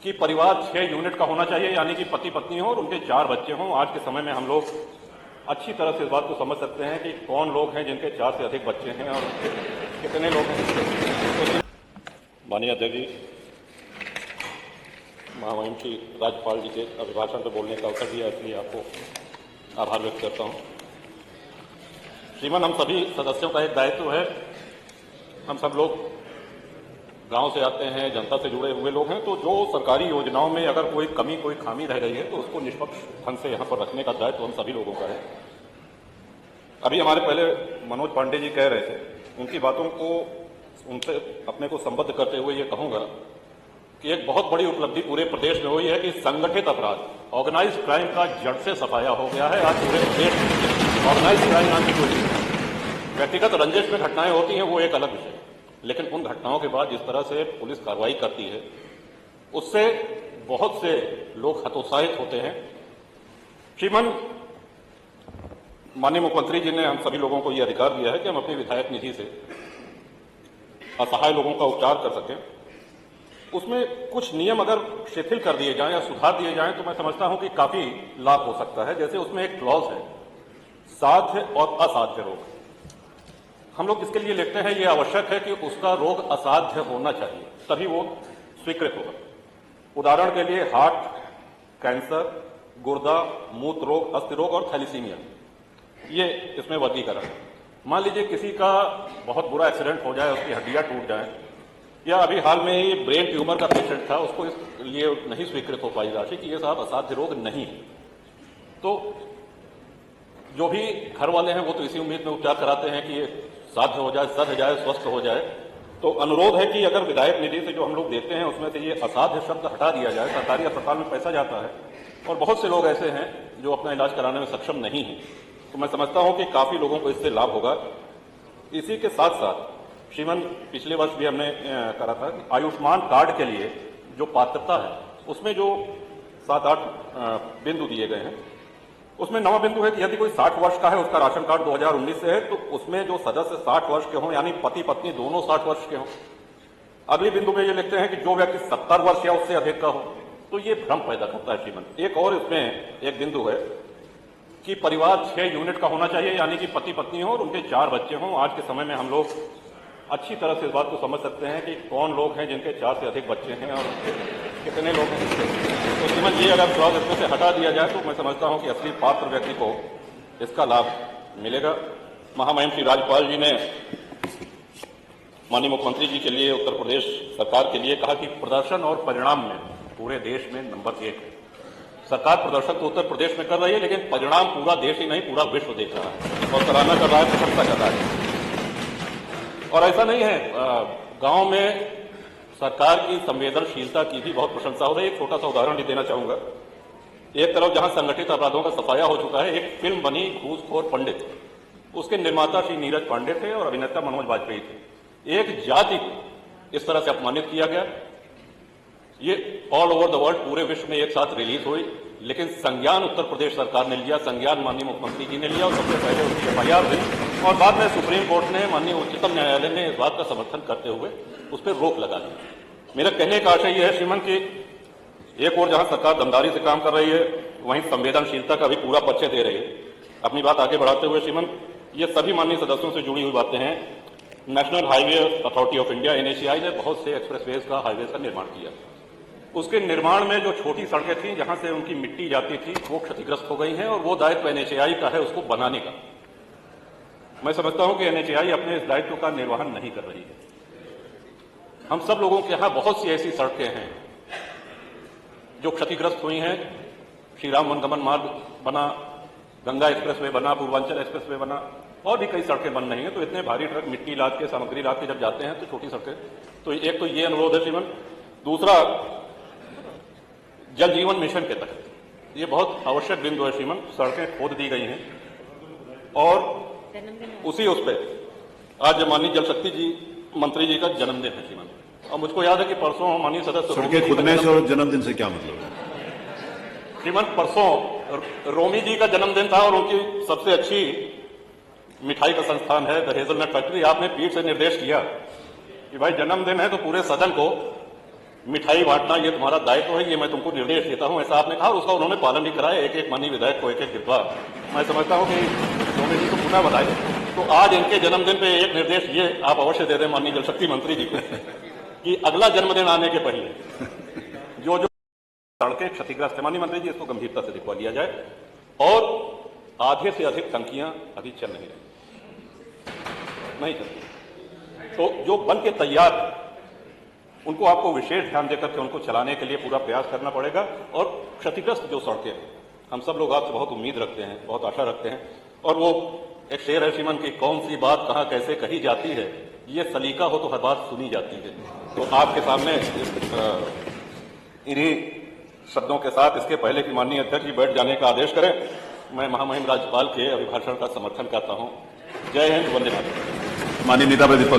कि परिवार 6 यूनिट का होना चाहिए, यानी कि पति पत्नी हो और उनके 4 बच्चे हों। आज के समय में हम लोग अच्छी तरह से इस बात को समझ सकते हैं कि कौन लोग हैं जिनके 4 से अधिक बच्चे हैं और कितने लोग हैं। माननीय अध्यक्ष जी, महामहिम श्री राज्यपाल जी के अभिभाषण पर बोलने का अवसर दिया, इसलिए आपको आभार व्यक्त करता हूं। श्रीमान, हम सभी सदस्यों का एक दायित्व है। हम सब लोग गांव से आते हैं, जनता से जुड़े हुए लोग हैं, तो जो सरकारी योजनाओं में अगर कोई कमी, कोई खामी रह गई है तो उसको निष्पक्ष ढंग से यहाँ पर रखने का दायित्व हम सभी लोगों का है। अभी हमारे पहले मनोज पांडे जी कह रहे थे, उनकी बातों को उनसे अपने को संबद्ध करते हुए ये कहूंगा कि एक बहुत बड़ी उपलब्धि पूरे प्रदेश में हुई है कि संगठित अपराध, ऑर्गेनाइज्ड क्राइम का जड़ से सफाया हो गया है। आज पूरे प्रदेश में ऑर्गेनाइज्ड क्राइम नाम की कोई व्यक्तिगत रंजिश में घटनाएं होती हैं, वो एक अलग विषय, लेकिन उन घटनाओं के बाद जिस तरह से पुलिस कार्रवाई करती है उससे बहुत से लोग हतोत्साहित होते हैं। श्रीमान, माननीय मुख्यमंत्री जी ने हम सभी लोगों को यह अधिकार दिया है कि हम अपनी विधायक निधि से असहाय लोगों का उपचार कर सकें। उसमें कुछ नियम अगर शिथिल कर दिए जाएं या सुधार दिए जाएं तो मैं समझता हूं कि काफी लाभ हो सकता है। जैसे उसमें एक क्लॉज है, साध्य और असाध्य रोग। हम लोग इसके लिए लिखते हैं, यह आवश्यक है कि उसका रोग असाध्य होना चाहिए, तभी वो स्वीकृत होगा। उदाहरण के लिए हार्ट, कैंसर, गुर्दा, मूत्र रोग, अस्थि रोग और थैलीसीमिया, ये इसमें वर्गीकरण है। मान लीजिए किसी का बहुत बुरा एक्सीडेंट हो जाए, उसकी हड्डियां टूट जाएं, या अभी हाल में ही ब्रेन ट्यूमर का पेशेंट था, उसको इसलिए नहीं स्वीकृत हो पाई राशि कि ये साहब असाध्य रोग नहीं है। तो जो भी घर वाले हैं वो तो इसी उम्मीद में उपचार कराते हैं कि ये साध्य हो जाए, सध जाए, स्वस्थ हो जाए। तो अनुरोध है कि अगर विधायक निधि से जो हम लोग देते हैं उसमें से ये असाध्य शब्द हटा दिया जाए। सरकारी अस्पताल में पैसा जाता है और बहुत से लोग ऐसे हैं जो अपना इलाज कराने में सक्षम नहीं है, तो मैं समझता हूं कि काफी लोगों को इससे लाभ होगा। इसी के साथ साथ श्रीमान, पिछले वर्ष भी हमने करा था कि आयुष्मान कार्ड के लिए जो पात्रता है उसमें जो 7-8 बिंदु दिए गए हैं, उसमें 9वां बिंदु है कि यदि कोई 60 वर्ष का है, उसका राशन कार्ड 2019 से है, तो उसमें जो सदस्य 60 वर्ष के हों, यानी पति पत्नी दोनों 60 वर्ष के हों। अगले बिंदु में ये लिखते हैं कि जो व्यक्ति 70 वर्ष या उससे अधिक का हो, तो ये भ्रम पैदा करता है श्रीमान। एक और इसमें एक बिंदु है कि परिवार 6 यूनिट का होना चाहिए, यानी कि पति पत्नी हो और उनके 4 बच्चे हों। आज के समय में हम लोग अच्छी तरह से इस बात को समझ सकते हैं कि कौन लोग हैं जिनके 4 से अधिक बच्चे हैं और कितने लोग हैं। तो श्रीमान, ये अगर क्लॉज इसमें से हटा दिया जाए तो मैं समझता हूं कि असली पात्र व्यक्ति को इसका लाभ मिलेगा। महामहिम श्री राज्यपाल जी ने माननीय मुख्यमंत्री जी के लिए, उत्तर प्रदेश सरकार के लिए कहा कि प्रदर्शन और परिणाम में पूरे देश में नंबर 1 है। सरकार प्रदर्शन तो उत्तर प्रदेश में कर रही है, लेकिन परिणाम पूरा देश ही नहीं, पूरा विश्व देख रहा है और सराहना कर रहा है, प्रशंसा कर रहा है। और ऐसा नहीं है, गांव में सरकार की संवेदनशीलता की भी बहुत प्रशंसा हो रही है। एक छोटा सा उदाहरण भी देना चाहूंगा। एक तरफ जहां संगठित अपराधों का सफाया हो चुका है, एक फिल्म बनी घूसखोर पंडित, उसके निर्माता श्री नीरज पांडे थे और अभिनेता मनोज वाजपेयी थे। एक जाति को इस तरह से अपमानित किया गया। ये ऑल ओवर द वर्ल्ड, पूरे विश्व में एक साथ रिलीज हुई, लेकिन संज्ञान उत्तर प्रदेश सरकार ने लिया, संज्ञान माननीय मुख्यमंत्री जी ने लिया और सबसे पहले उसकी FIR हुई और बाद में सुप्रीम कोर्ट ने, माननीय उच्चतम न्यायालय ने इस बात का समर्थन करते हुए उस पर रोक लगा दी। मेरा कहने का आशय यह है श्रीमान कि एक और जहां सरकार दमदारी से काम कर रही है, वहीं संवेदनशीलता का भी पूरा परिचय दे रही है। अपनी बात आगे बढ़ाते हुए श्रीमान, ये सभी माननीय सदस्यों से जुड़ी हुई बातें हैं। National highway authority of India NHAI ने बहुत से एक्सप्रेसवेज का, हाईवे का निर्माण किया। उसके निर्माण में जो छोटी सड़कें थी जहां से उनकी मिट्टी जाती थी वो क्षतिग्रस्त हो गई हैं और वो दायित्व NHAI का है उसको बनाने का। मैं समझता हूं कि NHAI अपने इस दायित्व का निर्वहन नहीं कर रही है। हम सब लोगों के यहां बहुत सी ऐसी सड़कें हैं जो क्षतिग्रस्त हुई हैं। श्री राम वनगमन मार्ग बना, गंगा एक्सप्रेसवे बना, पूर्वांचल एक्सप्रेसवे बना, और भी कई सड़कें बन रही हैं। तो इतने भारी ट्रक मिट्टी लाद के, सामग्री लाद के जब जाते हैं तो छोटी सड़कें, तो एक तो ये अनुरोध है श्रीमान। दूसरा, जल जीवन मिशन के तहत ये बहुत आवश्यक बिंदु है श्रीमान, सड़कें खोद दी गई हैं और उसी उस पर आज माननीय जल शक्ति जी मंत्री जी का जन्मदिन है श्रीमान। और मुझको याद है कि परसों माननीय सदस्य सड़कें खुदने से और जन्मदिन से क्या मतलब है श्रीमान? परसों रोमी जी का जन्मदिन था और उनकी सबसे अच्छी मिठाई का संस्थान है द हेजलनट फैक्ट्री। आपने पीठ से निर्देश किया कि भाई जन्मदिन है तो पूरे सदन को मिठाई बांटना ये तुम्हारा दायित्व है, ये मैं तुमको निर्देश देता हूं, ऐसा आपने कहा और उसका उन्होंने पालन भी कराया। एक एक माननीय विधायक को एक एक डिब्बा मैं समझता हूं कि उन्होंने जी को पुनः बताया। तो आज इनके जन्मदिन पे एक निर्देश ये आप अवश्य दे दें माननीय जल शक्ति मंत्री जी को कि अगला जन्मदिन आने के पहले जो सड़कें क्षतिग्रस्त है, माननीय मंत्री जी इसको गंभीरता से दिखवा लिया जाए। और आधे से अधिक टंकियां अभी चल नहीं चलती, तो जो बन के तैयार है उनको आपको विशेष ध्यान देकर के उनको चलाने के लिए पूरा प्रयास करना पड़ेगा। और क्षतिग्रस्त जो सड़कें हैं, हम सब लोग आपसे बहुत उम्मीद रखते हैं, बहुत आशा रखते हैं। और वो एक शेर है श्रीमान की, कौन सी बात कहाँ कैसे कही जाती है, ये सलीका हो तो हर बात सुनी जाती है। तो आपके सामने इन्हीं शब्दों के साथ इसके पहले कि माननीय अध्यक्ष जी बैठ जाने का आदेश करें, मैं महामहिम राज्यपाल के अभिभाषण का समर्थन करता हूं। जय हिंद, वंदे मातरम। माननीय नेता प्रतिपक्ष